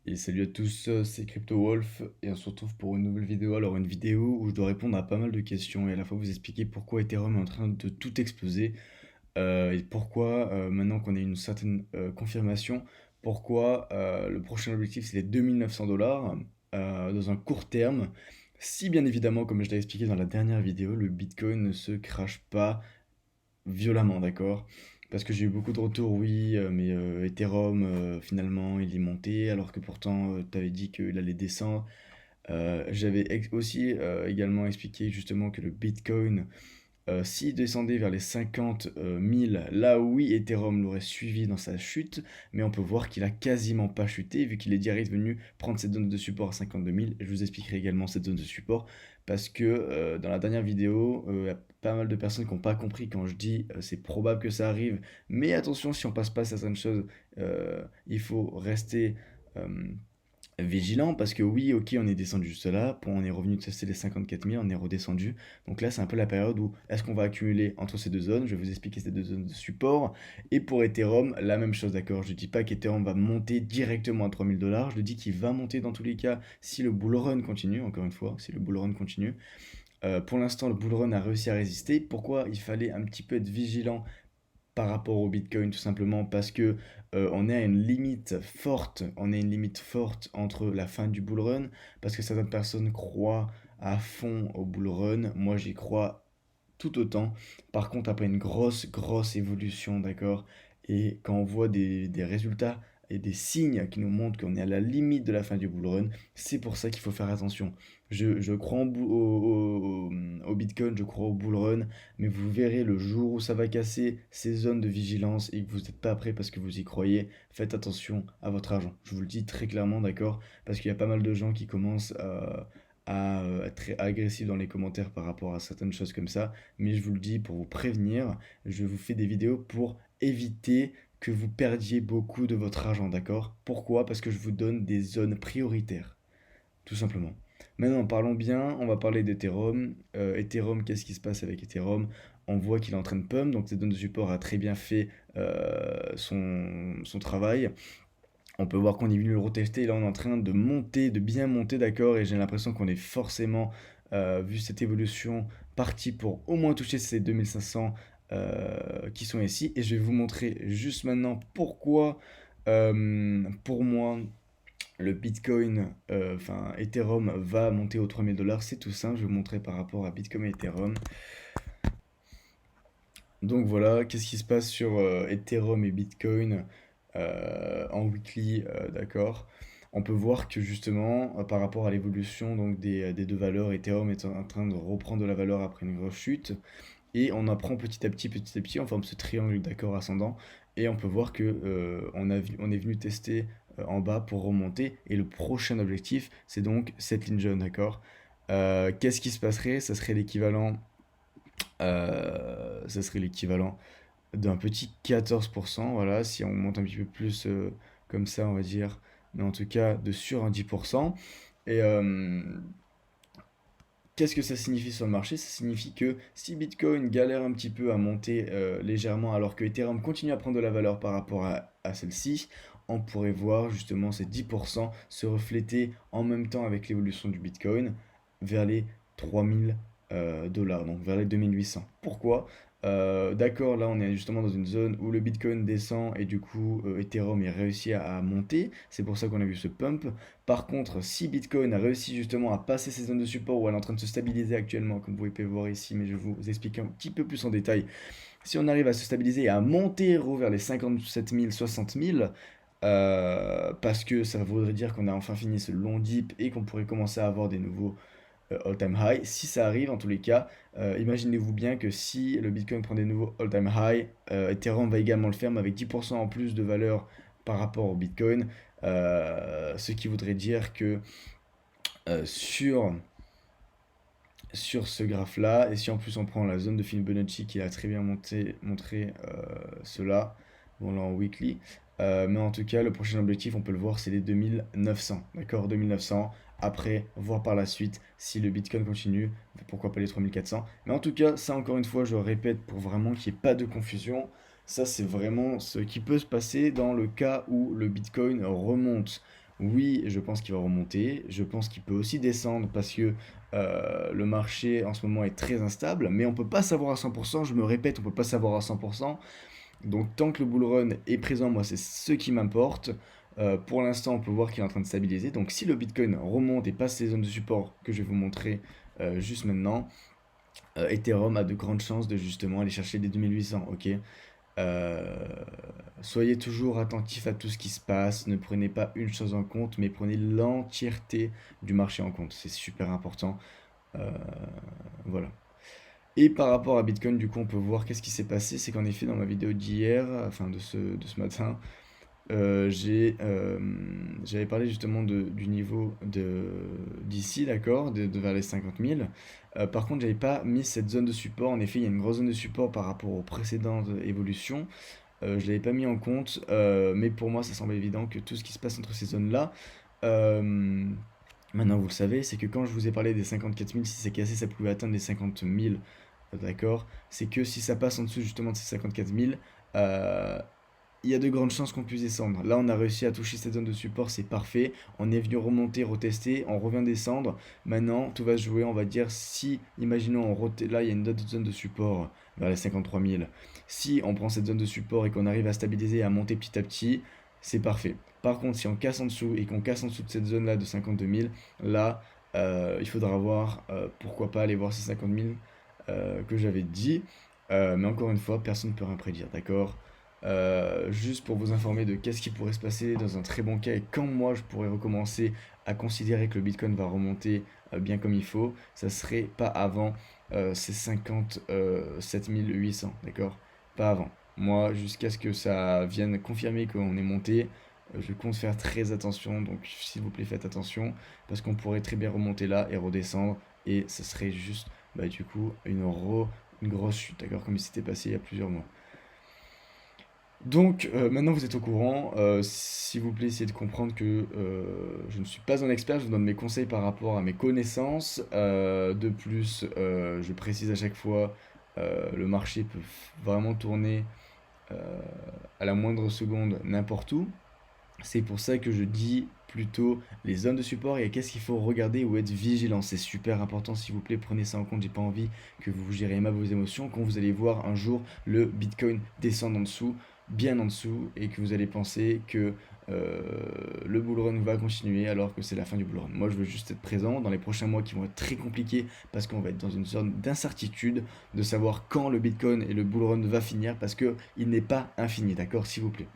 Et salut à tous, c'est CryptoWolf et on se retrouve pour une nouvelle vidéo. Alors une vidéo où je dois répondre à pas mal de questions et à la fois vous expliquer pourquoi Ethereum est en train de tout exploser et pourquoi maintenant qu'on a une certaine confirmation, pourquoi le prochain objectif c'est les 2900 $ dans un court terme. Si bien évidemment, comme je l'ai expliqué dans la dernière vidéo, le Bitcoin ne se crache pas violemment, d'accord? Parce que j'ai eu beaucoup de retours, oui, mais Ethereum, finalement, il est monté, alors que pourtant, tu avais dit qu'il allait descendre. J'avais aussi également expliqué justement que le Bitcoin, s'il descendait vers les 50 000, là oui, Ethereum l'aurait suivi dans sa chute, mais on peut voir qu'il a quasiment pas chuté, vu qu'il est direct venu prendre cette zone de support à 52 000. Je vous expliquerai également cette zone de support, parce que dans la dernière vidéo, il y a pas mal de personnes qui n'ont pas compris quand je dis c'est probable que ça arrive, mais attention, si on passe pas certaines choses, il faut rester euh, vigilant parce que oui, ok, on est descendu juste là, on est revenu tester les 54 000, on est redescendu. Donc là, c'est un peu la période où est-ce qu'on va accumuler entre ces deux zones. Je vais vous expliquer ces deux zones de support. Et pour Ethereum, la même chose, d'accord. Je ne dis pas qu'Ethereum va monter directement à 3000 $. Je dis qu'il va monter dans tous les cas si le bull run continue, encore une fois, si le bull run continue. Pour l'instant, le bull run a réussi à résister. Pourquoi il fallait un petit peu être vigilant par rapport au Bitcoin, tout simplement parce que on est à une limite forte, on est à une limite forte entre la fin du bull run, parce que certaines personnes croient à fond au bull run, moi j'y crois tout autant. Par contre, après une grosse évolution, d'accord, et quand on voit des résultats et des signes qui nous montrent qu'on est à la limite de la fin du bull run, c'est pour ça qu'il faut faire attention. Je crois au Bitcoin, je crois au bull run, mais vous verrez le jour où ça va casser ces zones de vigilance et que vous n'êtes pas prêt parce que vous y croyez, faites attention à votre argent. Je vous le dis très clairement, d'accord, parce qu'il y a pas mal de gens qui commencent à être très agressifs dans les commentaires par rapport à certaines choses comme ça, mais je vous le dis pour vous prévenir, je vous fais des vidéos pour éviter que vous perdiez beaucoup de votre argent, d'accord? Pourquoi? Parce que je vous donne des zones prioritaires, tout simplement. Maintenant, parlons bien, on va parler d'Ethereum. Ethereum, qu'est-ce qui se passe avec Ethereum? On voit qu'il est en train de pump, donc cette zone de support a très bien fait son travail. On peut voir qu'on est venu le retester, et là on est en train de monter, de bien monter, d'accord? Et j'ai l'impression qu'on est forcément, vu cette évolution, parti pour au moins toucher ces 2500 qui sont ici. Et je vais vous montrer juste maintenant pourquoi, pour moi, le Bitcoin, enfin Ethereum va monter aux 3000 $. C'est tout simple, je vais vous montrer par rapport à Bitcoin et Ethereum. Donc voilà, qu'est-ce qui se passe sur Ethereum et Bitcoin en weekly, d'accord. On peut voir que justement, par rapport à l'évolution donc des deux valeurs, Ethereum est en train de reprendre de la valeur après une grosse chute. Et on apprend petit à petit, on forme ce triangle d'accord ascendant. Et on peut voir que on est venu tester en bas pour remonter. Et le prochain objectif, c'est donc cette ligne jaune, d'accord. Qu'est-ce qui se passerait? Ça serait l'équivalent d'un petit 14%, voilà, si on monte un petit peu plus comme ça, on va dire, mais en tout cas de sur un 10%. Et qu'est-ce que ça signifie sur le marché? Ça signifie que si Bitcoin galère un petit peu à monter légèrement, alors que Ethereum continue à prendre de la valeur par rapport à celle-ci, on pourrait voir justement ces 10% se refléter en même temps avec l'évolution du Bitcoin vers les 3000 dollars, donc vers les 2800. Pourquoi? D'accord, là on est justement dans une zone où le Bitcoin descend et du coup Ethereum est réussi à monter, c'est pour ça qu'on a vu ce pump. Par contre, si Bitcoin a réussi justement à passer ces zones de support où elle est en train de se stabiliser actuellement, comme vous pouvez voir ici, mais je vais vous expliquer un petit peu plus en détail. Si on arrive à se stabiliser et à monter vers les 57 000, 60 000, parce que ça voudrait dire qu'on a enfin fini ce long dip et qu'on pourrait commencer à avoir des nouveaux all-time high. Si ça arrive, en tous les cas, imaginez-vous bien que si le Bitcoin prend des nouveaux all-time high, Ethereum va également le faire, mais avec 10% en plus de valeur par rapport au Bitcoin, ce qui voudrait dire que euh, sur, sur ce graphe-là, et si en plus on prend la zone de Fibonacci qui a très bien montré cela, bon là en weekly, mais en tout cas le prochain objectif on peut le voir c'est les 2900, d'accord, 2900, après voir par la suite si le Bitcoin continue, pourquoi pas les 3400, mais en tout cas ça encore une fois je répète pour vraiment qu'il n'y ait pas de confusion, ça c'est vraiment ce qui peut se passer dans le cas où le Bitcoin remonte. Oui, je pense qu'il va remonter. Je pense qu'il peut aussi descendre parce que le marché en ce moment est très instable, mais on peut pas savoir à 100%. Je me répète, on peut pas savoir à 100%. Donc tant que le bull run est présent, moi c'est ce qui m'importe. Pour l'instant, on peut voir qu'il est en train de stabiliser. Donc si le Bitcoin remonte et passe les zones de support que je vais vous montrer juste maintenant, Ethereum a de grandes chances de justement aller chercher les 2800, ok? Euh, Soyez toujours attentif à tout ce qui se passe. Ne prenez pas une chose en compte, mais prenez l'entièreté du marché en compte. C'est super important. Euh, voilà. Et par rapport à Bitcoin, du coup, on peut voir qu'est-ce qui s'est passé. C'est qu'en effet, dans ma vidéo d'hier, enfin de ce matin, j'avais parlé justement du niveau d'ici, d'accord, de vers les 50 000. Par contre, j'avais pas mis cette zone de support. En effet, il y a une grosse zone de support par rapport aux précédentes évolutions. Je l'avais pas mis en compte, mais pour moi, ça semble évident que tout ce qui se passe entre ces zones-là, euh, maintenant vous le savez, c'est que quand je vous ai parlé des 54 000, si c'est cassé, ça pouvait atteindre les 50 000, d'accord? C'est que si ça passe en dessous justement de ces 54 000, euh, il y a de grandes chances qu'on puisse descendre. Là, on a réussi à toucher cette zone de support, c'est parfait. On est venu remonter, retester, on revient descendre. Maintenant, tout va se jouer, on va dire, si, imaginons, là, il y a une autre zone de support vers les 53 000. Si on prend cette zone de support et qu'on arrive à stabiliser et à monter petit à petit, c'est parfait. Par contre, si on casse en dessous et qu'on casse en dessous de cette zone-là de 52 000, là, il faudra voir, pourquoi pas aller voir ces 50 000 que j'avais dit. Mais encore une fois, personne ne peut rien prédire, d'accord? Juste pour vous informer de qu'est-ce qui pourrait se passer dans un très bon cas et quand moi je pourrais recommencer à considérer que le Bitcoin va remonter bien comme il faut, ça serait pas avant ces 57 800, d'accord? Pas avant. Moi, jusqu'à ce que ça vienne confirmer qu'on est monté, je compte faire très attention, donc s'il vous plaît faites attention, parce qu'on pourrait très bien remonter là et redescendre, et ça serait juste, bah, du coup, une grosse chute, d'accord? Comme il s'était passé il y a plusieurs mois. Donc maintenant vous êtes au courant, s'il vous plaît essayez de comprendre que je ne suis pas un expert, je vous donne mes conseils par rapport à mes connaissances. De plus, je précise à chaque fois, le marché peut vraiment tourner euh, à la moindre seconde n'importe où. C'est pour ça que je dis plutôt les zones de support et qu'est-ce qu'il faut regarder ou être vigilant. C'est super important, s'il vous plaît, prenez ça en compte. J'ai pas envie que vous gériez mal vos émotions quand vous allez voir un jour le Bitcoin descendre en dessous, bien en dessous, et que vous allez penser que euh, le bull run va continuer alors que c'est la fin du bull run. Moi, je veux juste être présent dans les prochains mois qui vont être très compliqués parce qu'on va être dans une zone d'incertitude de savoir quand le Bitcoin et le bull run va finir parce que il n'est pas infini, d'accord, s'il vous plaît.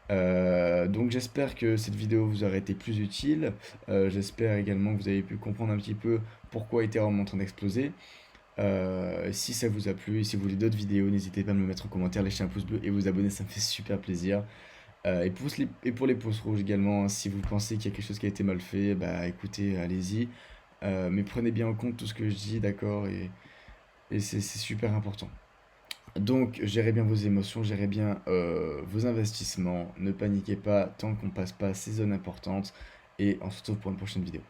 Donc j'espère que cette vidéo vous aura été plus utile. J'espère également que vous avez pu comprendre un petit peu pourquoi Ethereum est en train d'exploser. Si ça vous a plu et si vous voulez d'autres vidéos, n'hésitez pas à me le mettre en commentaire, lâcher un pouce bleu et vous abonner, ça me fait super plaisir. Et pour les pouces rouges également, hein, si vous pensez qu'il y a quelque chose qui a été mal fait, bah écoutez, allez-y. Mais prenez bien en compte tout ce que je dis, d'accord, et c'est super important. Donc, gérez bien vos émotions, gérez bien vos investissements, ne paniquez pas tant qu'on passe pas ces zones importantes, et on se retrouve pour une prochaine vidéo.